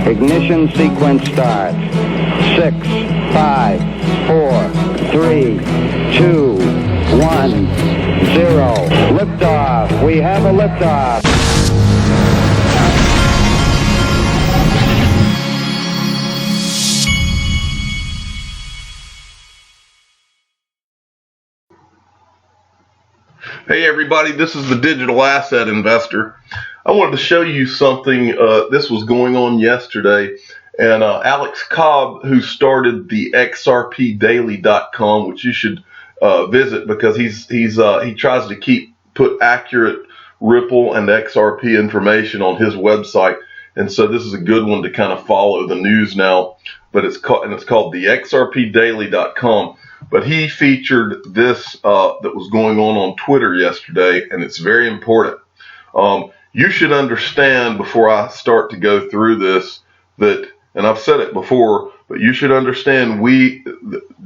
Ignition sequence starts. 6, 5, 4, 3, 2, 1, 0. Liftoff. We have a liftoff. Hey everybody, this is the Digital Asset Investor. I wanted to show you something. This was going on yesterday, and Alex Cobb, who started the XRPdaily.com, which you should visit because he tries to put accurate Ripple and XRP information on his website, and so this is a good one to kind of follow the news now. But it's called the XRPdaily.com. But he featured this that was going on Twitter yesterday, and it's very important. You should understand before I start to go through this that, and I've said it before, but you should understand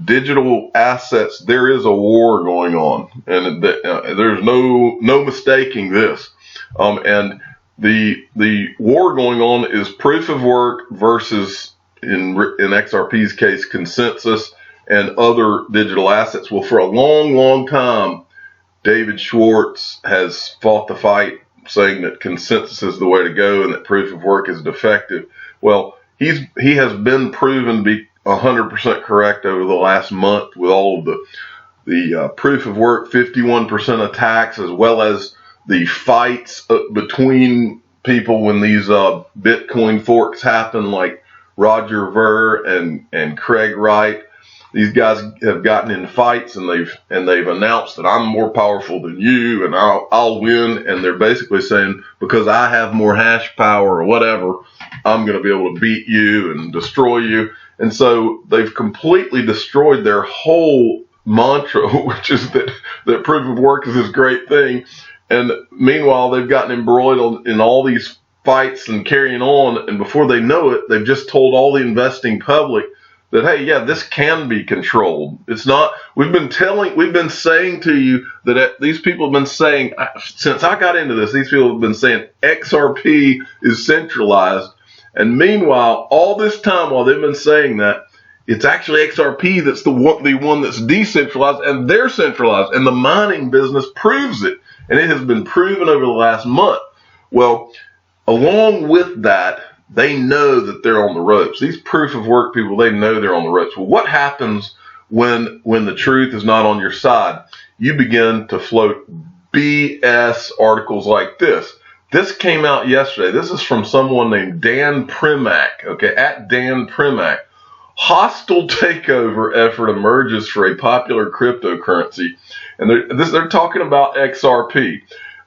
digital assets, there is a war going on, and there's no mistaking this. And the war going on is proof of work versus, in XRP's case, consensus and other digital assets. Well, for a long, long time, David Schwartz has fought the fight, saying that consensus is the way to go and that proof of work is defective. Well, he has been proven to be 100% correct over the last month with all of the proof of work 51% attacks, as well as the fights between people when these Bitcoin forks happen, like Roger Ver and Craig Wright. These guys have gotten in fights, and they've announced that I'm more powerful than you, and I'll win. And they're basically saying, because I have more hash power or whatever, I'm going to be able to beat you and destroy you. And so they've completely destroyed their whole mantra, which is that proof of work is this great thing. And meanwhile, they've gotten embroiled in all these fights and carrying on. And before they know it, they've just told all the investing public that, hey, yeah, this can be controlled. It's not. We've been saying to you that these people have been saying, since I got into this, these people have been saying XRP is centralized. And meanwhile, all this time while they've been saying that, it's actually XRP that's the one that's decentralized, and they're centralized. And the mining business proves it. And it has been proven over the last month. Well, along with that, they know that they're on the ropes. These proof of work people, they know they're on the ropes. Well, what happens when the truth is not on your side? You begin to float BS articles like this. This came out yesterday. This is from someone named Dan Primack, okay, at Dan Primack. Hostile takeover effort emerges for a popular cryptocurrency. And they're talking about XRP.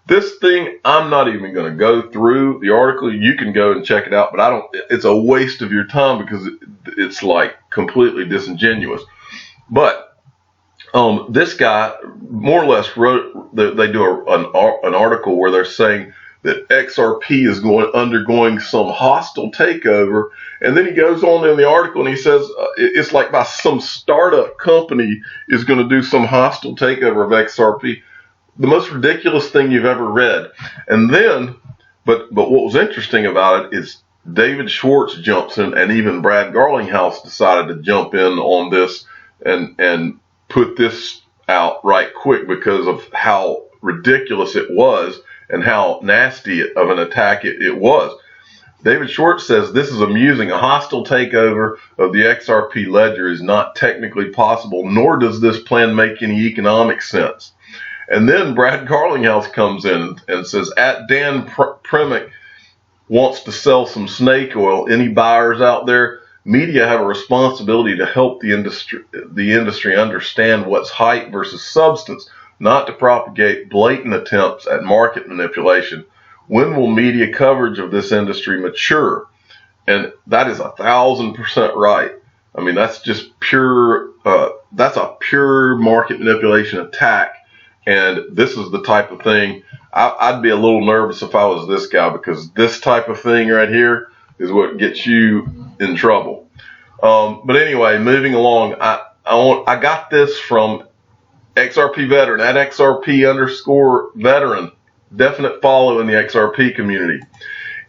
This thing, I'm not even going to go through the article. You can go and check it out, but it's a waste of your time because it's like completely disingenuous. But this guy more or less wrote, they do an article where they're saying that XRP is undergoing some hostile takeover. And then he goes on in the article and he says it's like by some startup company is going to do some hostile takeover of XRP. The most ridiculous thing you've ever read. And then, but what was interesting about it is David Schwartz jumps in, and even Brad Garlinghouse decided to jump in on this and put this out right quick because of how ridiculous it was and how nasty of an attack it was. David Schwartz says this is amusing. A hostile takeover of the XRP ledger is not technically possible, nor does this plan make any economic sense. And then Brad Garlinghouse comes in and says, at Dan Primack wants to sell some snake oil. Any buyers out there? Media have a responsibility to help the industry understand what's hype versus substance, not to propagate blatant attempts at market manipulation. When will media coverage of this industry mature? And that is 1,000% right. I mean, that's just that's a pure market manipulation attack. And this is the type of thing, I'd be a little nervous if I was this guy, because this type of thing right here is what gets you in trouble. But anyway, moving along, I got this from XRP Veteran, at XRP_Veteran, definite follow in the XRP community.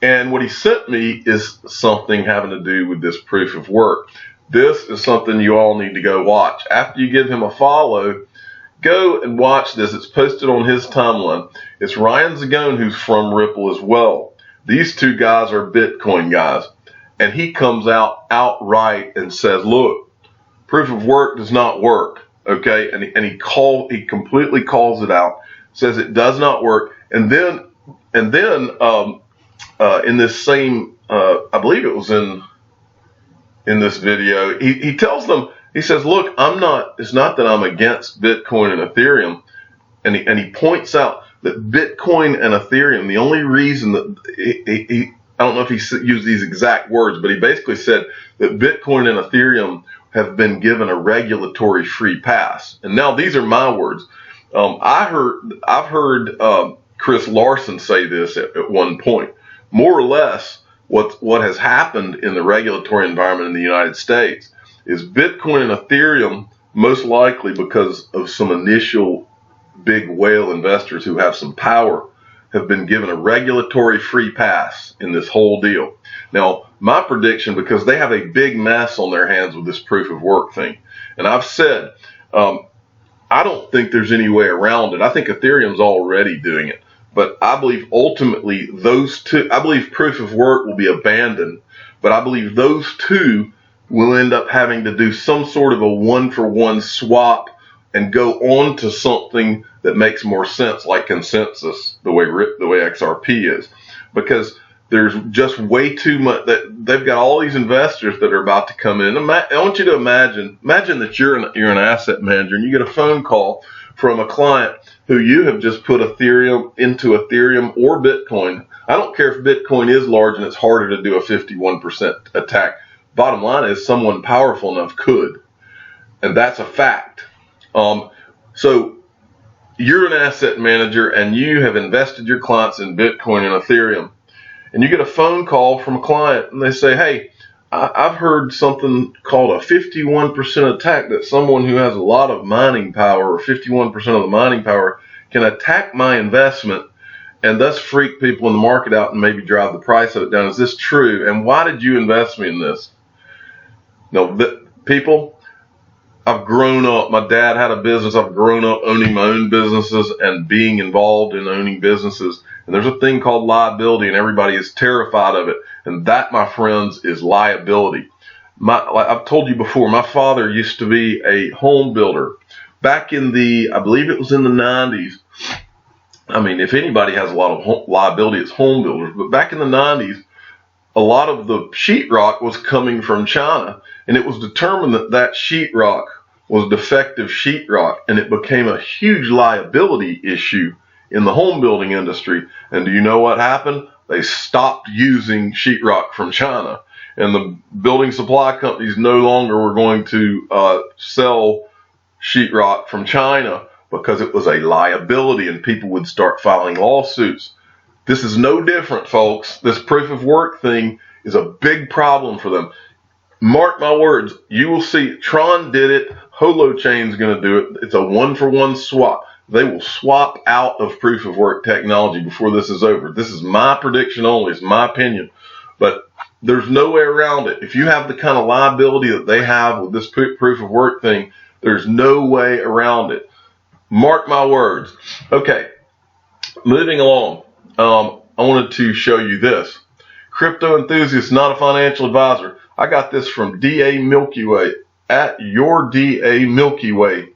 And what he sent me is something having to do with this proof of work. This is something you all need to go watch. After you give him a follow, go and watch this. It's posted on his timeline. It's Ryan Zagone, who's from Ripple as well. These two guys are Bitcoin guys. And he comes out outright and says, look, proof of work does not work. Okay? And he completely calls it out, says it does not work. And then in this same, I believe it was in this video, he tells them, he says, look, it's not that I'm against Bitcoin and Ethereum. And he points out that Bitcoin and Ethereum, the only reason that I don't know if he used these exact words, but he basically said that Bitcoin and Ethereum have been given a regulatory free pass. And now these are my words. I've heard Chris Larson say this at one point. More or less, what has happened in the regulatory environment in the United States is Bitcoin and Ethereum, most likely because of some initial big whale investors who have some power, have been given a regulatory free pass in this whole deal. Now, my prediction, because they have a big mess on their hands with this proof of work thing, and I've said, I don't think there's any way around it. I think Ethereum's already doing it. But I believe ultimately I believe proof of work will be abandoned, but I believe those two will end up having to do some sort of a one-for-one swap and go on to something that makes more sense, like consensus, the way XRP is. Because there's just way too much, that they've got all these investors that are about to come in. I want you to imagine that you're an asset manager and you get a phone call from a client who you have just put Ethereum into Ethereum or Bitcoin. I don't care if Bitcoin is large and it's harder to do a 51% attack. Bottom line is someone powerful enough could. And that's a fact. So you're an asset manager and you have invested your clients in Bitcoin and Ethereum. And you get a phone call from a client and they say, hey, I've heard something called a 51% attack, that someone who has a lot of mining power, or 51% of the mining power, can attack my investment and thus freak people in the market out and maybe drive the price of it down. Is this true? And why did you invest me in this? No, people, I've grown up. My dad had a business. I've grown up owning my own businesses and being involved in owning businesses. And there's a thing called liability, and everybody is terrified of it. And that, my friends, is liability. Like I've told you before, my father used to be a home builder. Back in I believe it was in the 90s. I mean, if anybody has a lot of liability, it's home builders. But back in the 90s, a lot of the sheetrock was coming from China. And it was determined that sheetrock was defective sheetrock. And it became a huge liability issue in the home building industry. And do you know what happened? They stopped using sheetrock from China. And the building supply companies no longer were going to sell sheetrock from China because it was a liability and people would start filing lawsuits. This is no different, folks. This proof of work thing is a big problem for them. Mark my words, you will see. Tron did it. Holochain's going to do it. It's a one-for-one swap. They will swap out of proof of work technology before this is over. This is my prediction only. It's my opinion. But there's no way around it. If you have the kind of liability that they have with this proof of work thing, there's no way around it. Mark my words. Okay, moving along. I wanted to show you this. Crypto Enthusiast, not a financial advisor. I got this from DA Milky Way, at your DA Milky Way.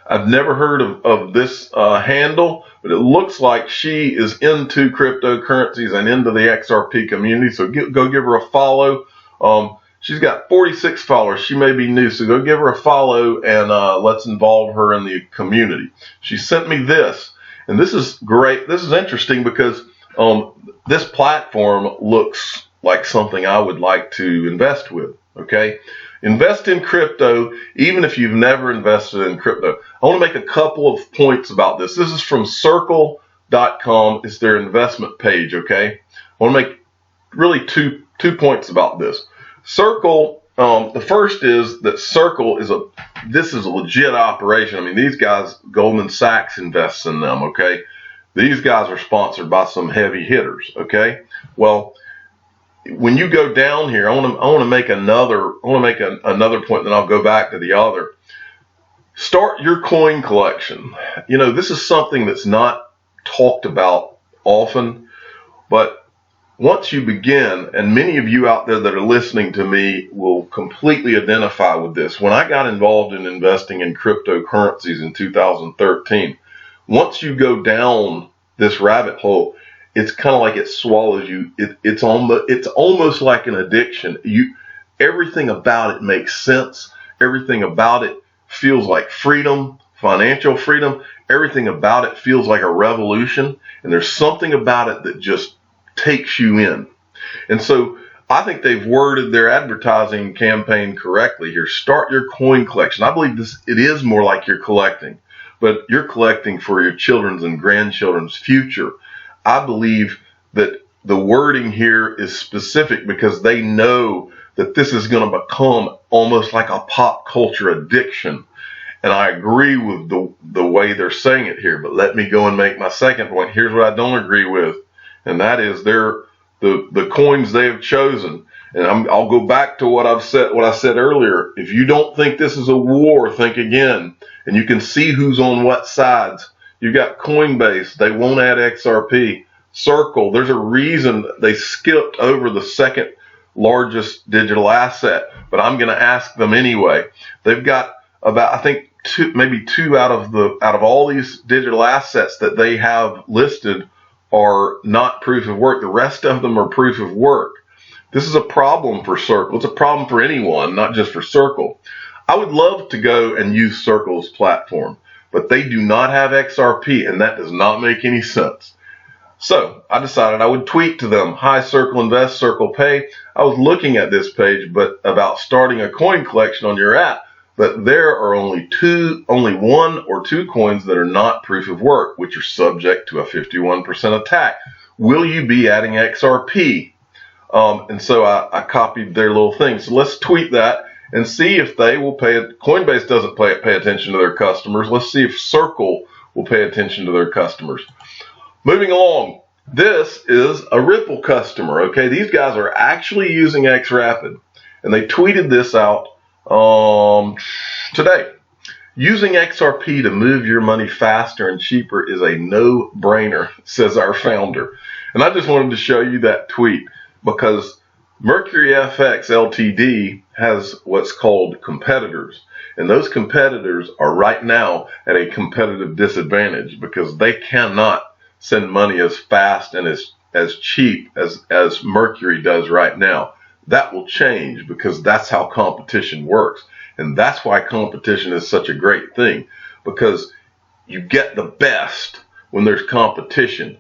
I've never heard of this handle, but it looks like she is into cryptocurrencies and into the XRP community. So go give her a follow. She's got 46 followers. She may be new, so go give her a follow and let's involve her in the community. She sent me this, and this is great. This is interesting because this platform looks like something I would like to invest with. Okay. Invest in crypto, even if you've never invested in crypto. I want to make a couple of points about this. This is from circle.com. It's their investment page, okay? I want to make really two points about this. Circle, the first is that Circle is a legit operation. I mean, these guys, Goldman Sachs invests in them, okay? These guys are sponsored by some heavy hitters. Okay. Well, when you go down here, I want to make another point, then I'll go back to the other. Start your coin collection. You know, this is something that's not talked about often, but once you begin, and many of you out there that are listening to me will completely identify with this. When I got involved in investing in cryptocurrencies in 2013, once you go down this rabbit hole, it's kind of like it swallows you. It's almost like an addiction. Everything about it makes sense. Everything about it feels like freedom, financial freedom. Everything about it feels like a revolution. And there's something about it that just takes you in. And so I think they've worded their advertising campaign correctly here. Start your coin collection. I believe it is more like you're collecting, but you're collecting for your children's and grandchildren's future. I believe that the wording here is specific because they know that this is going to become almost like a pop culture addiction. And I agree with the way they're saying it here. But let me go and make my second point. Here's what I don't agree with, and that is the coins they have chosen. And I'll go back to what I said earlier. If you don't think this is a war, think again. And you can see who's on what sides. You got Coinbase, they won't add XRP. Circle, there's a reason they skipped over the second largest digital asset, but I'm going to ask them anyway. They've got about, I think, maybe two out of all these digital assets that they have listed are not proof of work. The rest of them are proof of work. This is a problem for Circle. It's a problem for anyone, not just for Circle. I would love to go and use Circle's platform, but they do not have XRP, and that does not make any sense. So I decided I would tweet to them, hi, Circle Invest, Circle Pay. I was looking at this page about starting a coin collection on your app, but there are only one or two coins that are not proof of work, which are subject to a 51% attack. Will you be adding XRP? And so I copied their little thing. So let's tweet that and see if they will pay it. Coinbase doesn't pay attention to their customers. Let's see if Circle will pay attention to their customers. Moving along, this is a Ripple customer. Okay, these guys are actually using XRapid, and they tweeted this out today. Using XRP to move your money faster and cheaper is a no-brainer, says our founder. And I just wanted to show you that tweet because Mercury FX Ltd has what's called competitors. And those competitors are right now at a competitive disadvantage because they cannot send money as fast and as cheap as Mercury does right now. That will change because that's how competition works. And that's why competition is such a great thing, because you get the best when there's competition.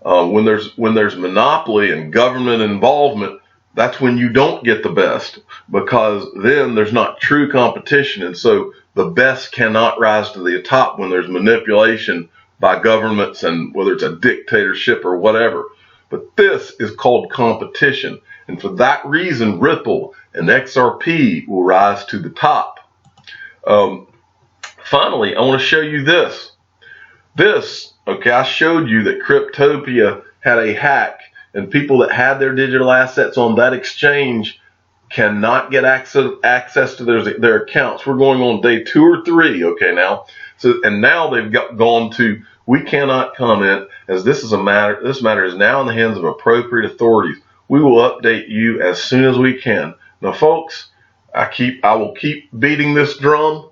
When there's monopoly and government involvement, that's when you don't get the best, because then there's not true competition. And so the best cannot rise to the top when there's manipulation by governments, and whether it's a dictatorship or whatever. But this is called competition. And for that reason, Ripple and XRP will rise to the top. Finally, I want to show you this. Okay, I showed you that Cryptopia had a hack, and people that had their digital assets on that exchange cannot get access to their accounts. We're going on day 2 or 3, okay, now. So, and now they've gone to, we cannot comment, as this matter is now in the hands of appropriate authorities. We will update you as soon as we can. Now, folks, I will keep beating this drum.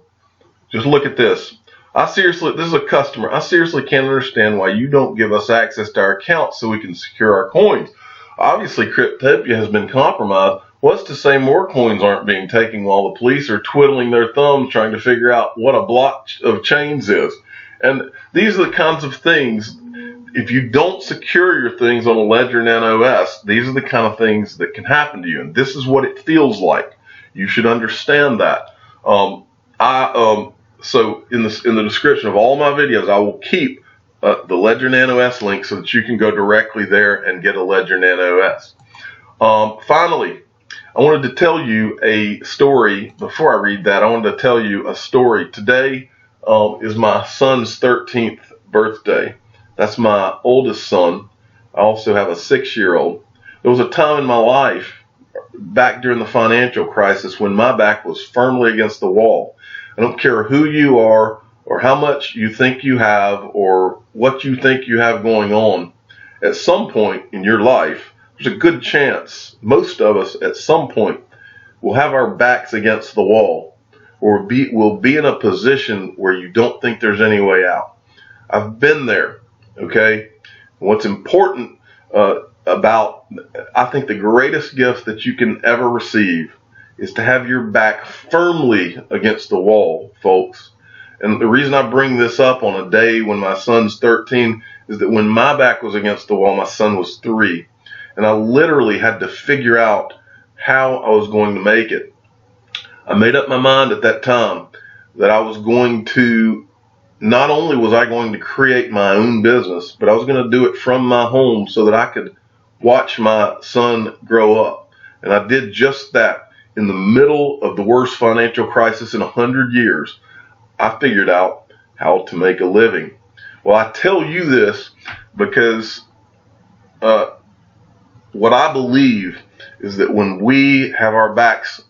Just look at this. This is a customer. I seriously can't understand why you don't give us access to our accounts so we can secure our coins. Obviously, Cryptopia has been compromised. What's to say more coins aren't being taken while the police are twiddling their thumbs trying to figure out what a block of chains is? And these are the kinds of things, if you don't secure your things on a Ledger Nano S, these are the kind of things that can happen to you. And this is what it feels like. You should understand that. So in the description of all my videos, I will keep the Ledger Nano S link so that you can go directly there and get a Ledger Nano S. Finally, I wanted to tell you a story. Before I read that, I wanted to tell you a story. Today is my son's 13th birthday. That's my oldest son. I also have a 6-year-old. There was a time in my life back during the financial crisis when my back was firmly against the wall. I don't care who you are or how much you think you have or what you think you have going on. At some point in your life, there's a good chance most of us at some point will have our backs against the wall, or will be in a position where you don't think there's any way out. I've been there, okay? What's important I think the greatest gift that you can ever receive is to have your back firmly against the wall, folks. And the reason I bring this up on a day when my son's 13 is that when my back was against the wall, my son was 3. And I literally had to figure out how I was going to make it. I made up my mind at that time that I was going to, not only was I going to create my own business, but I was going to do it from my home so that I could watch my son grow up. And I did just that. In the middle of the worst financial crisis in 100 years, I figured out how to make a living. Well, I tell you this because what I believe is that when we have our backs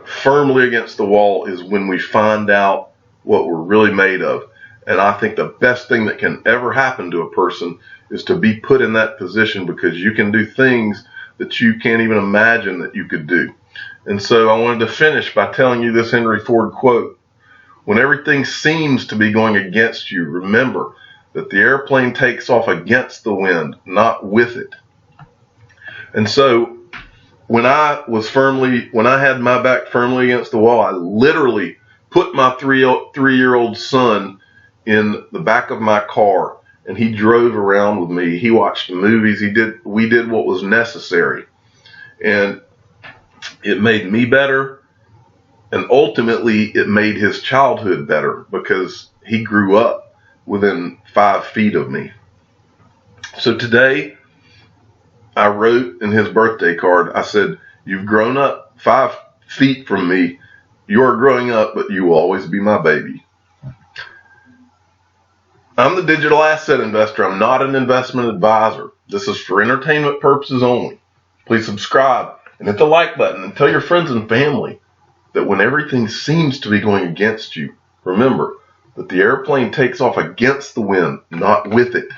firmly against the wall is when we find out what we're really made of. And I think the best thing that can ever happen to a person is to be put in that position, because you can do things that you can't even imagine that you could do. And so I wanted to finish by telling you this Henry Ford quote. When everything seems to be going against you, remember that the airplane takes off against the wind, not with it. And so when I had my back firmly against the wall, I literally put my 3-year-old son in the back of my car, and he drove around with me. He watched movies. We did what was necessary. And it made me better. And ultimately, it made his childhood better because he grew up within 5 feet of me. So today, I wrote in his birthday card, I said, "You've grown up 5 feet from me. You are growing up, but you will always be my baby." I'm the digital asset investor. I'm not an investment advisor. This is for entertainment purposes only. Please subscribe and hit the like button and tell your friends and family that when everything seems to be going against you, remember that the airplane takes off against the wind, not with it.